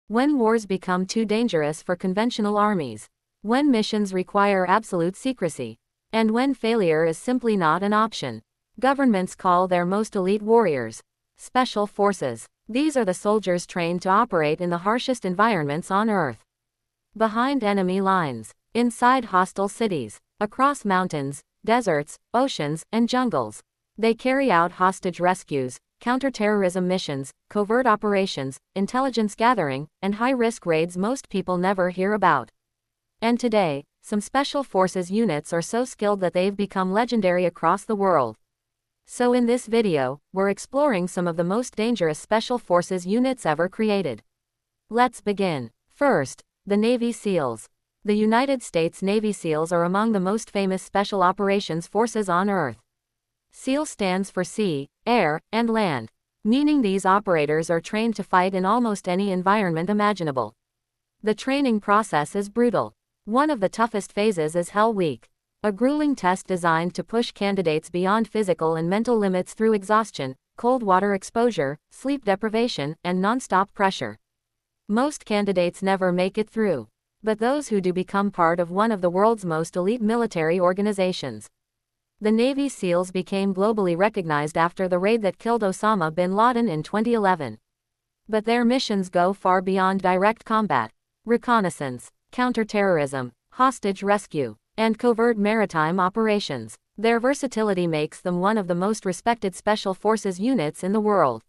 When wars become too dangerous for conventional armies. When missions require absolute secrecy. And when failure is simply not an option. Governments call their most elite warriors special forces. These are the soldiers trained to operate in the harshest environments on Earth. Behind enemy lines, inside hostile cities, across mountains, deserts, oceans, and jungles. They carry out hostage rescues, counterterrorism missions, covert operations, intelligence gathering, and high-risk raids most people never hear about. And today, some special forces units are so skilled that they've become legendary across the world. So in this video, we're exploring some of the most dangerous special forces units ever created. Let's begin. First, the Navy SEALs. The United States Navy SEALs are among the most famous special operations forces on Earth. SEAL stands for sea, air, and land, meaning these operators are trained to fight in almost any environment imaginable. The training process is brutal. One of the toughest phases is Hell Week, a grueling test designed to push candidates beyond physical and mental limits through exhaustion, cold water exposure, sleep deprivation, and non-stop pressure. Most candidates never make it through, but those who do become part of one of the world's most elite military organizations. The Navy SEALs became globally recognized after the raid that killed Osama bin Laden in 2011. But their missions go far beyond direct combat. Reconnaissance, counterterrorism, hostage rescue, and covert maritime operations. Their versatility makes them one of the most respected special forces units in the world.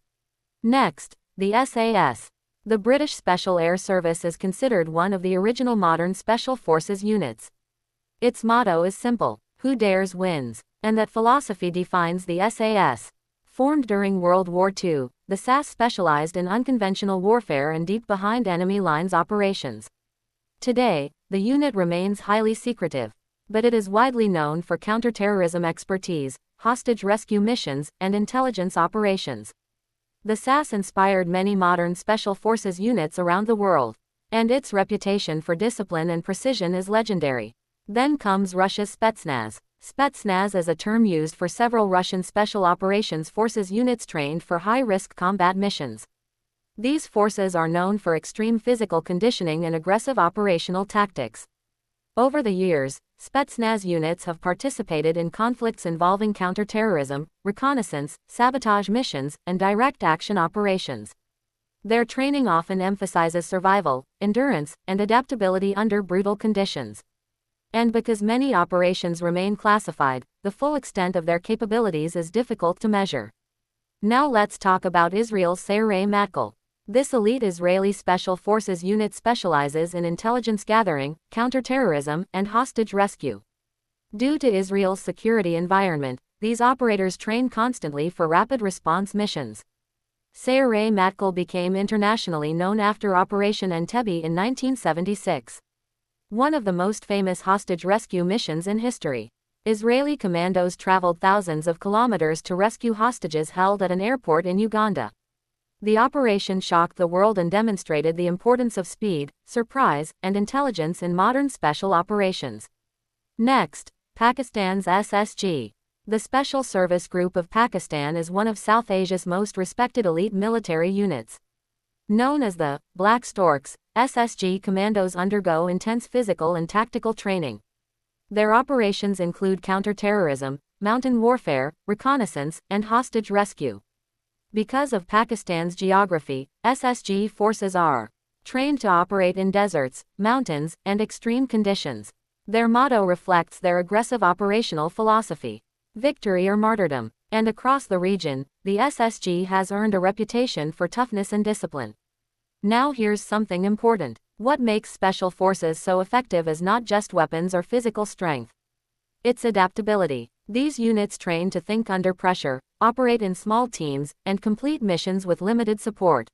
Next, the SAS. The British Special Air Service is considered one of the original modern special forces units. Its motto is simple: who dares wins, and that philosophy defines the SAS. Formed during World War II, the SAS specialized in unconventional warfare and deep behind enemy lines operations. Today, the unit remains highly secretive, but it is widely known for counterterrorism expertise, hostage rescue missions, and intelligence operations. The SAS inspired many modern special forces units around the world, and its reputation for discipline and precision is legendary. Then comes Russia's Spetsnaz. Spetsnaz is a term used for several Russian special operations forces units trained for high-risk combat missions. These forces are known for extreme physical conditioning and aggressive operational tactics. Over the years, Spetsnaz units have participated in conflicts involving counterterrorism, reconnaissance, sabotage missions, and direct action operations. Their training often emphasizes survival, endurance, and adaptability under brutal conditions. And because many operations remain classified, the full extent of their capabilities is difficult to measure. Now let's talk about Israel's Sayeret Matkal. This elite Israeli Special Forces unit specializes in intelligence gathering, counterterrorism, and hostage rescue. Due to Israel's security environment, these operators train constantly for rapid response missions. Sayeret Matkal became internationally known after Operation Entebbe in 1976. One of the most famous hostage rescue missions in history. Israeli commandos traveled thousands of kilometers to rescue hostages held at an airport in Uganda. The operation shocked the world and demonstrated the importance of speed, surprise, and intelligence in modern special operations. Next, Pakistan's SSG. The Special Service Group of Pakistan is one of South Asia's most respected elite military units. Known as the Black Storks, SSG commandos undergo intense physical and tactical training. Their operations include counterterrorism, mountain warfare, reconnaissance, and hostage rescue. Because of Pakistan's geography, SSG forces are trained to operate in deserts, mountains, and extreme conditions. Their motto reflects their aggressive operational philosophy: victory or martyrdom. And across the region, the SSG has earned a reputation for toughness and discipline. Now here's something important. What makes special forces so effective is not just weapons or physical strength. It's adaptability. These units train to think under pressure, operate in small teams, and complete missions with limited support.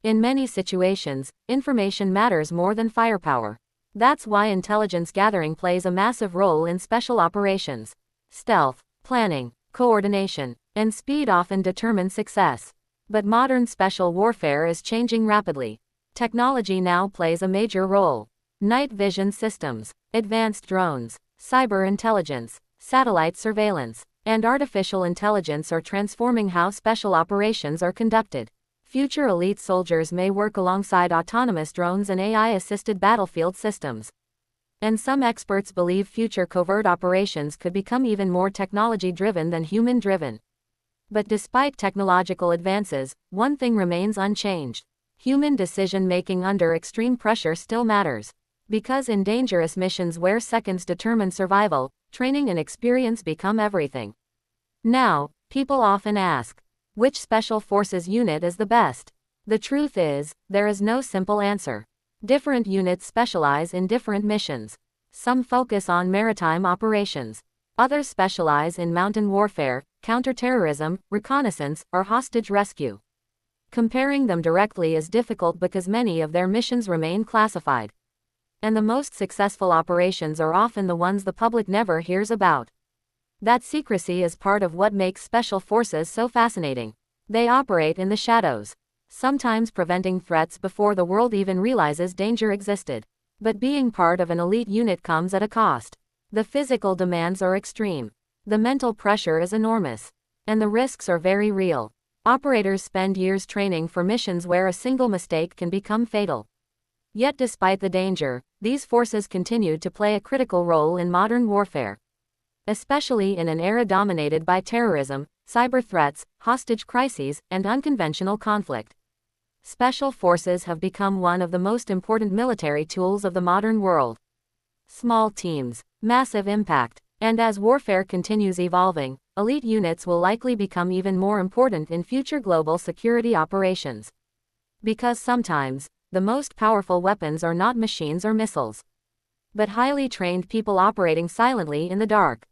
In many situations, information matters more than firepower. That's why intelligence gathering plays a massive role in special operations. Stealth, planning, coordination, and speed often determine success. But modern special warfare is changing rapidly. Technology now plays a major role. Night vision systems, advanced drones, cyber intelligence, satellite surveillance, and artificial intelligence are transforming how special operations are conducted. Future elite soldiers may work alongside autonomous drones and AI-assisted battlefield systems. And some experts believe future covert operations could become even more technology-driven than human-driven. But despite technological advances, one thing remains unchanged. Human decision-making under extreme pressure still matters. Because in dangerous missions where seconds determine survival, training and experience become everything. Now, people often ask, which special forces unit is the best? The truth is, there is no simple answer. Different units specialize in different missions. Some focus on maritime operations. Others specialize in mountain warfare, counterterrorism, reconnaissance, or hostage rescue. Comparing them directly is difficult because many of their missions remain classified. And the most successful operations are often the ones the public never hears about. That secrecy is part of what makes special forces so fascinating. They operate in the shadows, sometimes preventing threats before the world even realizes danger existed. But being part of an elite unit comes at a cost. The physical demands are extreme. The mental pressure is enormous. And the risks are very real. Operators spend years training for missions where a single mistake can become fatal. Yet despite the danger, these forces continue to play a critical role in modern warfare. Especially in an era dominated by terrorism, cyber threats, hostage crises, and unconventional conflict. Special forces have become one of the most important military tools of the modern world. Small teams, massive impact, and as warfare continues evolving, elite units will likely become even more important in future global security operations. Because sometimes, the most powerful weapons are not machines or missiles, but highly trained people operating silently in the dark.